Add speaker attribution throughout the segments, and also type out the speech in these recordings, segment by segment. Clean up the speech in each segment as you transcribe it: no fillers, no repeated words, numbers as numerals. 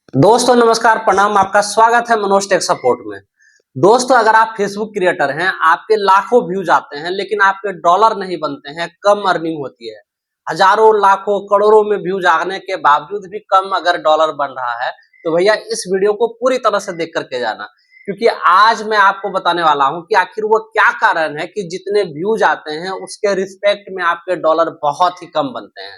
Speaker 1: दोस्तों नमस्कार प्रणाम, आपका स्वागत है मनोज टेक सपोर्ट में। दोस्तों अगर आप फेसबुक क्रिएटर हैं, आपके लाखों व्यूज आते हैं लेकिन आपके डॉलर नहीं बनते हैं, कम अर्निंग होती है, हजारों लाखों करोड़ों में व्यूज आने के बावजूद भी कम अगर डॉलर बन रहा है, तो भैया इस वीडियो को पूरी तरह से देख करके जाना, क्योंकि आज मैं आपको बताने वाला हूं कि आखिर वो क्या कारण है कि जितने व्यूज आते हैं उसके रिस्पेक्ट में आपके डॉलर बहुत ही कम बनते हैं।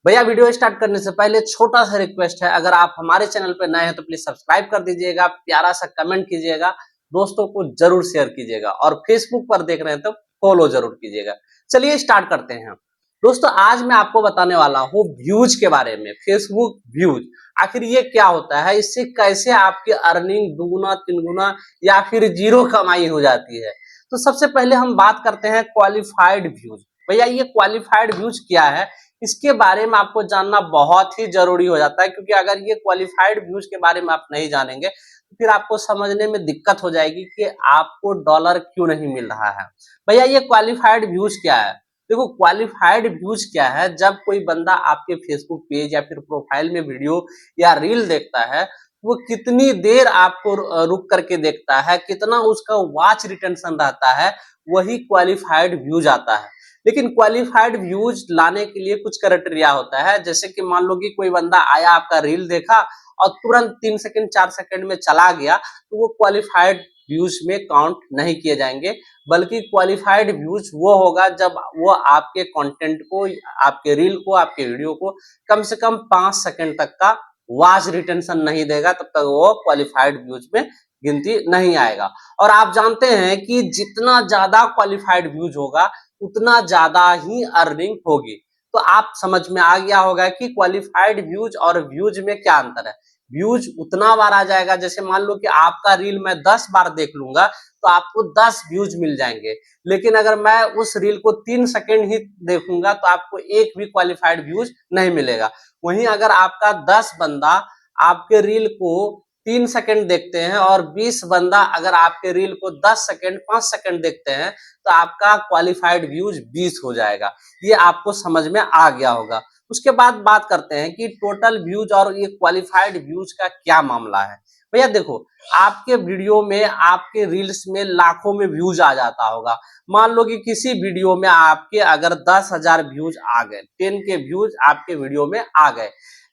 Speaker 1: भैया वीडियो स्टार्ट करने से पहले छोटा सा रिक्वेस्ट है, अगर आप हमारे चैनल पर नए हैं तो प्लीज सब्सक्राइब कर दीजिएगा, प्यारा सा कमेंट कीजिएगा, दोस्तों को जरूर शेयर कीजिएगा और फेसबुक पर देख रहे हैं तो फॉलो जरूर कीजिएगा। चलिए स्टार्ट करते हैं। दोस्तों आज मैं आपको बताने वाला हूँ व्यूज के बारे में, फेसबुक व्यूज आखिर ये क्या होता है, इससे कैसे आपकी अर्निंग दुगुना तीन गुना या फिर जीरो कमाई हो जाती है। तो सबसे पहले हम बात करते हैं क्वालिफाइड व्यूज। भैया ये क्वालिफाइड व्यूज क्या है, इसके बारे में आपको जानना बहुत ही जरूरी हो जाता है, क्योंकि अगर ये क्वालिफाइड व्यूज के बारे में आप नहीं जानेंगे तो फिर आपको समझने में दिक्कत हो जाएगी कि आपको डॉलर क्यों नहीं मिल रहा है। भैया ये क्वालिफाइड व्यूज क्या है? देखो क्वालिफाइड व्यूज क्या है, जब कोई बंदा आपके फेसबुक पेज या फिर प्रोफाइल में वीडियो या रील देखता है, वो कितनी देर आपको रुक करके देखता है, कितना उसका वॉच रिटेंशन रहता है, वही क्वालिफाइड व्यूज आता है। लेकिन क्वालिफाइड व्यूज लाने के लिए कुछ क्राइटेरिया होता है, जैसे कि मान लो कि कोई बंदा आया, आपका रील देखा और तुरंत 3 सेकंड 4 सेकंड में चला गया, तो वो क्वालिफाइड व्यूज में काउंट नहीं किए जाएंगे। बल्कि क्वालिफाइड व्यूज वो होगा जब वो आपके कंटेंट को, आपके रील को, आपके वीडियो को कम से कम 5 सेकंड तक का वॉच रिटेंशन नहीं देगा, तब तक वो क्वालिफाइड व्यूज में गिनती नहीं आएगा। और आप जानते हैं कि जितना ज्यादा क्वालिफाइड व्यूज होगा उतना ज्यादा ही अर्निंग होगी। तो आप समझ में आ गया होगा कि क्वालिफाइड व्यूज और व्यूज में क्या अंतर है। व्यूज उतना बार आ जाएगा, जैसे मान लो कि आपका रील मैं 10 बार देख लूंगा तो आपको 10 व्यूज मिल जाएंगे। लेकिन अगर मैं उस रील को 3 सेकंड ही देखूंगा तो आपको एक भी क्वालिफाइड व्यूज नहीं मिलेगा। वहीं अगर आपका 10 बंदा आपके रील को 3 सेकंड देखते हैं और 20 बंदा अगर आपके रील को 10 सेकंड 5 सेकंड देखते हैं, तो आपका क्वालिफाइड व्यूज 20 हो जाएगा। ये आपको समझ में आ गया होगा। उसके बाद बात करते हैं कि टोटल व्यूज और ये क्वालिफाइड व्यूज का क्या मामला है। भैया देखो, आपके वीडियो में, आपके रील्स में लाखों में व्यूज आ जाता होगा। मान लो कि किसी वीडियो में आपके अगर 10,000 व्यूज आ गए, 10 के व्यूज आपके वीडियो में आ गए,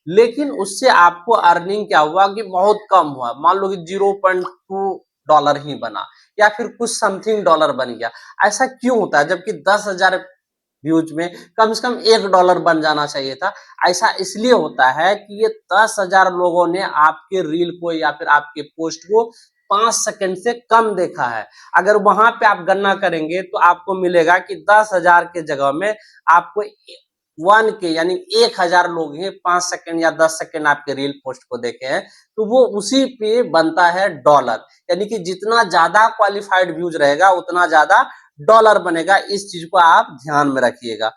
Speaker 1: लेकिन उससे आपको अर्निंग क्या हुआ कि बहुत कम हुआ, मान लो कि 0.2 डॉलर ही बना या फिर कुछ समथिंग डॉलर बन गया। ऐसा क्यों होता है, जबकि 10,000 व्यूज में कम से कम 1 डॉलर बन जाना चाहिए था? ऐसा इसलिए होता है कि ये 10,000 लोगों ने आपके रील को या फिर आपके पोस्ट को 5 सेकंड से कम देखा है। अगर वहां पे आप गणना करेंगे तो आपको मिलेगा कि 10,000 के जगह में आपको 1 के यानी 1,000 लोग हैं 5 सेकंड या 10 सेकंड आपके रील पोस्ट को देखे हैं, तो वो उसी पे बनता है डॉलर। यानी कि जितना ज्यादा क्वालिफाइड व्यूज रहेगा उतना ज्यादा डॉलर बनेगा। इस चीज को आप ध्यान में रखिएगा।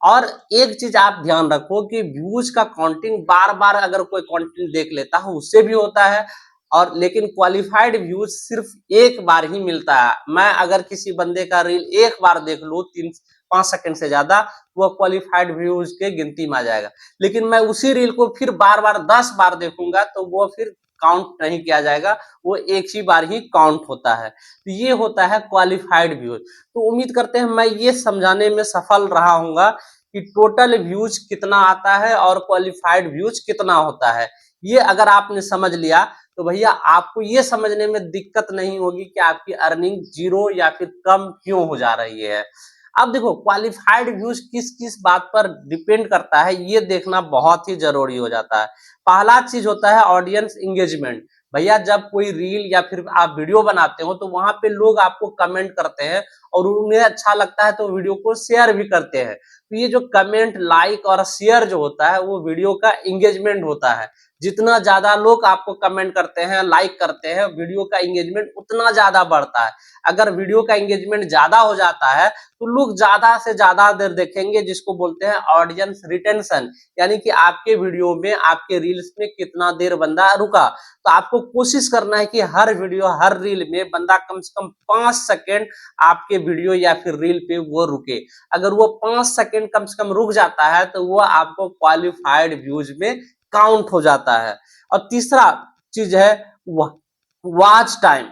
Speaker 1: और एक चीज आप ध्यान रखो कि व्यूज का काउंटिंग बार बार अगर कोई कंटेंट देख लेता है उससे भी होता है, और लेकिन क्वालिफाइड व्यूज सिर्फ एक बार ही मिलता है। मैं अगर किसी बंदे का रील एक बार देख लूं 3-5 सेकंड से ज्यादा, वो क्वालिफाइड व्यूज के गिनती में आ जाएगा। लेकिन मैं उसी रील को फिर बार बार 10 बार देखूंगा तो वो फिर काउंट नहीं किया जाएगा, वो एक ही बार ही काउंट होता है। तो ये होता है क्वालिफाइड व्यूज। तो उम्मीद करते हैं मैं ये समझाने में सफल रहा हूंगा कि टोटल व्यूज कितना आता है और क्वालिफाइड व्यूज कितना होता है। ये अगर आपने समझ लिया तो भैया आपको ये समझने में दिक्कत नहीं होगी कि आपकी अर्निंग जीरो या फिर कम क्यों हो जा रही है। अब देखो क्वालिफाइड व्यूज किस किस बात पर डिपेंड करता है, ये देखना बहुत ही जरूरी हो जाता है। पहला चीज होता है ऑडियंस इंगेजमेंट। भैया जब कोई रील या फिर आप वीडियो बनाते हो तो वहां पे लोग आपको कमेंट करते हैं और उन्हें अच्छा लगता है तो वीडियो को शेयर भी करते हैं। तो ये जो कमेंट, लाइक और शेयर जो होता है वो वीडियो का इंगेजमेंट होता है। जितना ज्यादा लोग आपको कमेंट करते हैं, लाइक करते हैं, वीडियो का इंगेजमेंट उतना ज्यादा बढ़ता है। अगर वीडियो का इंगेजमेंट ज्यादा हो जाता है तो लोग ज्यादा से ज्यादा देर देखेंगे, जिसको बोलते हैं ऑडियंस रिटेंशन। यानी कि आपके वीडियो में, आपके रील्स में कितना देर बंदा रुका। तो आपको कोशिश करना है कि हर वीडियो, हर रील में बंदा कम से कम 5 सेकंड आपके वीडियो या फिर रील पे वो रुके। अगर वो 5 सेकंड कम से कम रुक जाता है तो वो आपको क्वालिफाइड व्यूज में काउंट हो जाता है। और तीसरा चीज है वॉच टाइम।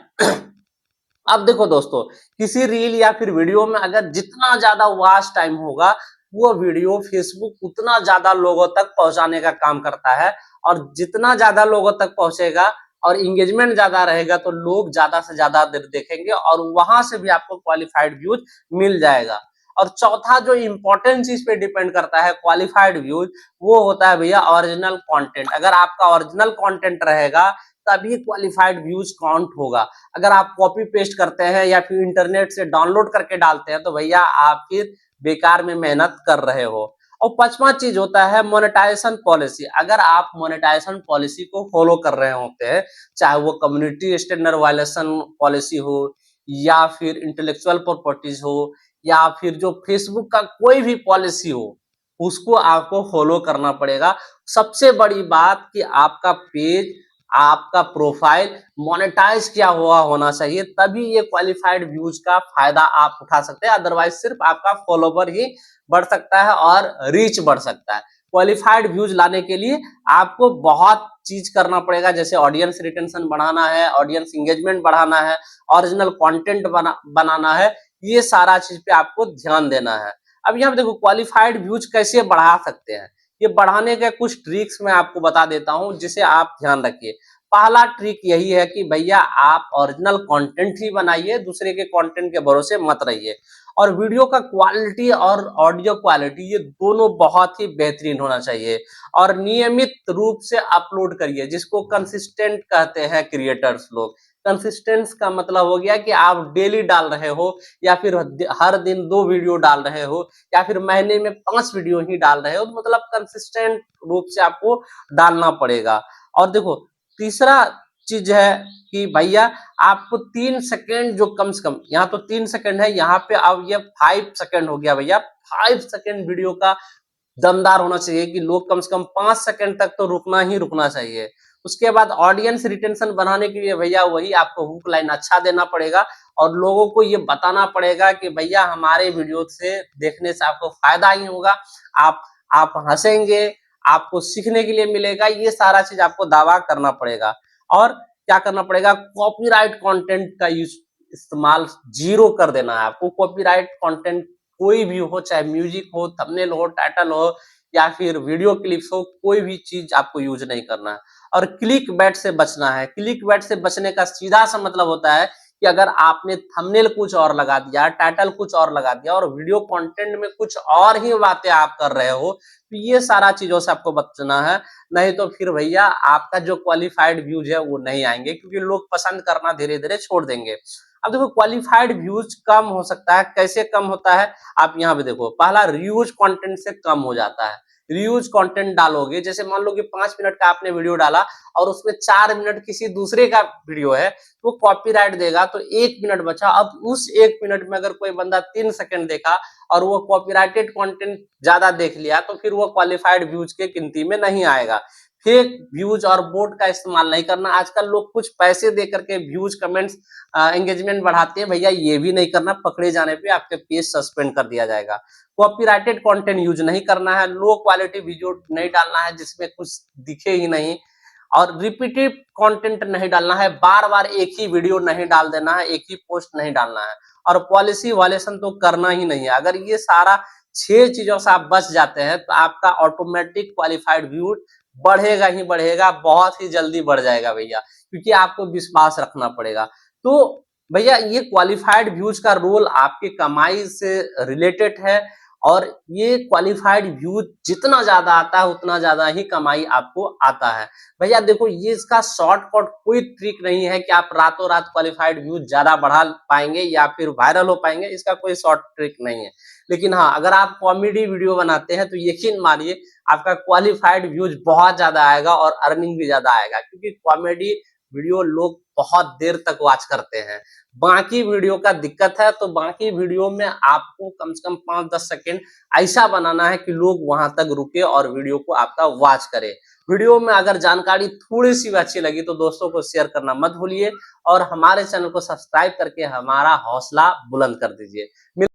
Speaker 1: अब देखो दोस्तों, किसी रील या फिर वीडियो में अगर जितना ज्यादा वॉच टाइम होगा, वो वीडियो फेसबुक उतना ज्यादा लोगों तक पहुंचाने का काम करता है। और जितना ज्यादा लोगों तक पहुंचेगा और इंगेजमेंट ज्यादा रहेगा, तो लोग ज्यादा से ज्यादा देखेंगे और वहां से भी आपको क्वालिफाइड व्यूज मिल जाएगा। और चौथा जो इंपॉर्टेंट चीज पे डिपेंड करता है क्वालिफाइड व्यूज, वो होता है भैया ओरिजिनल कंटेंट। अगर आपका ओरिजिनल कंटेंट रहेगा तभी क्वालिफाइड व्यूज काउंट होगा। अगर आप कॉपी पेस्ट करते हैं या फिर इंटरनेट से डाउनलोड करके डालते हैं, तो भैया आप फिर बेकार में मेहनत कर रहे हो। और पांचवा चीज होता है मोनेटाइजेशन पॉलिसी। अगर आप मोनेटाइजेशन पॉलिसी को फॉलो कर रहे होते हैं, चाहे वो कम्युनिटी स्टैंडर्ड वायलेशन पॉलिसी हो, या फिर इंटेलेक्चुअल प्रॉपर्टीज हो, या फिर जो फेसबुक का कोई भी पॉलिसी हो, उसको आपको फॉलो करना पड़ेगा। सबसे बड़ी बात कि आपका पेज, आपका प्रोफाइल मोनेटाइज किया हुआ होना चाहिए, तभी ये क्वालिफाइड व्यूज का फायदा आप उठा सकते हैं। अदरवाइज सिर्फ आपका फॉलोवर ही बढ़ सकता है और रीच बढ़ सकता है। क्वालिफाइड व्यूज लाने के लिए आपको बहुत चीज करना पड़ेगा, जैसे ऑडियंस रिटेंशन बढ़ाना है, ऑडियंस इंगेजमेंट बढ़ाना है, ओरिजिनल कंटेंट बनाना है। ये सारा चीज पे आपको ध्यान देना है। अब यहाँ पे देखो क्वालिफाइड व्यूज कैसे बढ़ा सकते हैं, ये बढ़ाने के कुछ ट्रिक्स मैं आपको बता देता हूं, जिसे आप ध्यान रखिए। पहला ट्रिक यही है कि भैया आप ओरिजिनल कंटेंट ही बनाइए, दूसरे के कंटेंट के भरोसे मत रहिए। और वीडियो का क्वालिटी और ऑडियो क्वालिटी, ये दोनों बहुत ही बेहतरीन होना चाहिए। और नियमित रूप से अपलोड करिए, जिसको कंसिस्टेंट कहते हैं क्रिएटर्स लोग। कंसिस्टेंस का मतलब हो गया कि आप डेली डाल रहे हो, या फिर हर दिन 2 वीडियो डाल रहे हो, या फिर महीने में 5 वीडियो ही डाल रहे हो, तो मतलब कंसिस्टेंट रूप से आपको डालना पड़ेगा। और देखो तीसरा चीज है कि भैया आपको 3 सेकेंड, जो कम से कम, यहाँ तो 3 सेकेंड है, यहाँ पे अब ये 5 सेकेंड हो गया भैया। 5 सेकेंड वीडियो का दमदार होना चाहिए कि लोग कम से कम 5 सेकंड तक तो रुकना ही रुकना चाहिए। उसके बाद ऑडियंस रिटेंशन बढ़ाने के लिए भैया वही आपको हुक लाइन अच्छा देना पड़ेगा, और लोगों को ये बताना पड़ेगा कि भैया हमारे वीडियो से देखने से आपको फायदा ही होगा, आप हंसेंगे, आपको सीखने के लिए मिलेगा। ये सारा चीज आपको दावा करना पड़ेगा। और क्या करना पड़ेगा, कॉपीराइट कंटेंट का इस्तेमाल जीरो कर देना है आपको। कॉपीराइट कंटेंट कोई भी हो, चाहे म्यूजिक हो, थंबनेल हो, टाइटल हो, या फिर वीडियो क्लिप्स हो, कोई भी चीज आपको यूज नहीं करना है। और क्लिक बैट से बचना है। क्लिक बैट से बचने का सीधा सा मतलब होता है कि अगर आपने थंबनेल कुछ और लगा दिया, टाइटल कुछ और लगा दिया, और वीडियो कंटेंट में कुछ और ही बातें आप कर रहे हो, तो ये सारा चीजों से आपको बचना है। नहीं तो फिर भैया आपका जो क्वालिफाइड व्यूज है वो नहीं आएंगे, क्योंकि लोग पसंद करना धीरे धीरे छोड़ देंगे। अब देखो क्वालिफाइड व्यूज कम हो सकता है, कैसे कम होता है, आप यहाँ पे देखो। पहला, रियूज कंटेंट से कम हो जाता है। रियूज कंटेंट डालोगे, जैसे मान लो कि 5 मिनट का आपने वीडियो डाला और उसमें 4 मिनट किसी दूसरे का वीडियो है, तो वो कॉपीराइट देगा, तो 1 मिनट बचा। अब उस 1 मिनट में अगर कोई बंदा 3 सेकंड देखा और वो कॉपीराइटेड कंटेंट ज्यादा देख लिया, तो फिर वो क्वालिफाइड व्यूज के गिनती में नहीं आएगा। फेक व्यूज और बोट का इस्तेमाल नहीं करना। आजकल लोग कुछ पैसे दे करके व्यूज, कमेंट्स, एंगेजमेंट बढ़ाते हैं, भैया ये भी नहीं करना। पकड़े जाने पे आपके पेज सस्पेंड कर दिया जाएगा। कॉपीराइटेड कंटेंट यूज नहीं करना है। लो क्वालिटी वीडियो नहीं डालना है जिसमें कुछ दिखे ही नहीं। और रिपीटिव कंटेंट नहीं डालना है, बार बार एक ही वीडियो नहीं डाल देना है, एक ही पोस्ट नहीं डालना है। और पॉलिसी वायलेशन तो करना ही नहीं है। अगर ये सारा 6 चीजों से आप बच जाते हैं, तो आपका ऑटोमेटिक क्वालिफाइड व्यू बढ़ेगा ही बढ़ेगा, बहुत ही जल्दी बढ़ जाएगा भैया, क्योंकि आपको विश्वास रखना पड़ेगा। तो भैया ये क्वालिफाइड व्यूज का रोल आपके कमाई से रिलेटेड है, और ये क्वालिफाइड व्यूज जितना ज्यादा आता है उतना ज्यादा ही कमाई आपको आता है। भैया देखो, ये इसका शॉर्टकट कोई ट्रिक नहीं है कि आप रातों रात क्वालिफाइड व्यूज ज्यादा बढ़ा पाएंगे या फिर वायरल हो पाएंगे। इसका कोई शॉर्ट ट्रिक नहीं है। लेकिन हाँ, अगर आप कॉमेडी वीडियो बनाते हैं, तो यकीन मानिए आपका क्वालिफाइड व्यूज बहुत ज्यादा आएगा और अर्निंग भी ज्यादा आएगा, क्योंकि कॉमेडी वीडियो लोग बहुत देर तक वॉच करते हैं। बाकी वीडियो का दिक्कत है, तो बाकी वीडियो में आपको कम से कम 5-10 सेकंड ऐसा बनाना है कि लोग वहां तक रुके और वीडियो को आपका वॉच करे। वीडियो में अगर जानकारी थोड़ी सी भी अच्छी लगी तो दोस्तों को शेयर करना मत भूलिए, और हमारे चैनल को सब्सक्राइब करके हमारा हौसला बुलंद कर दीजिए।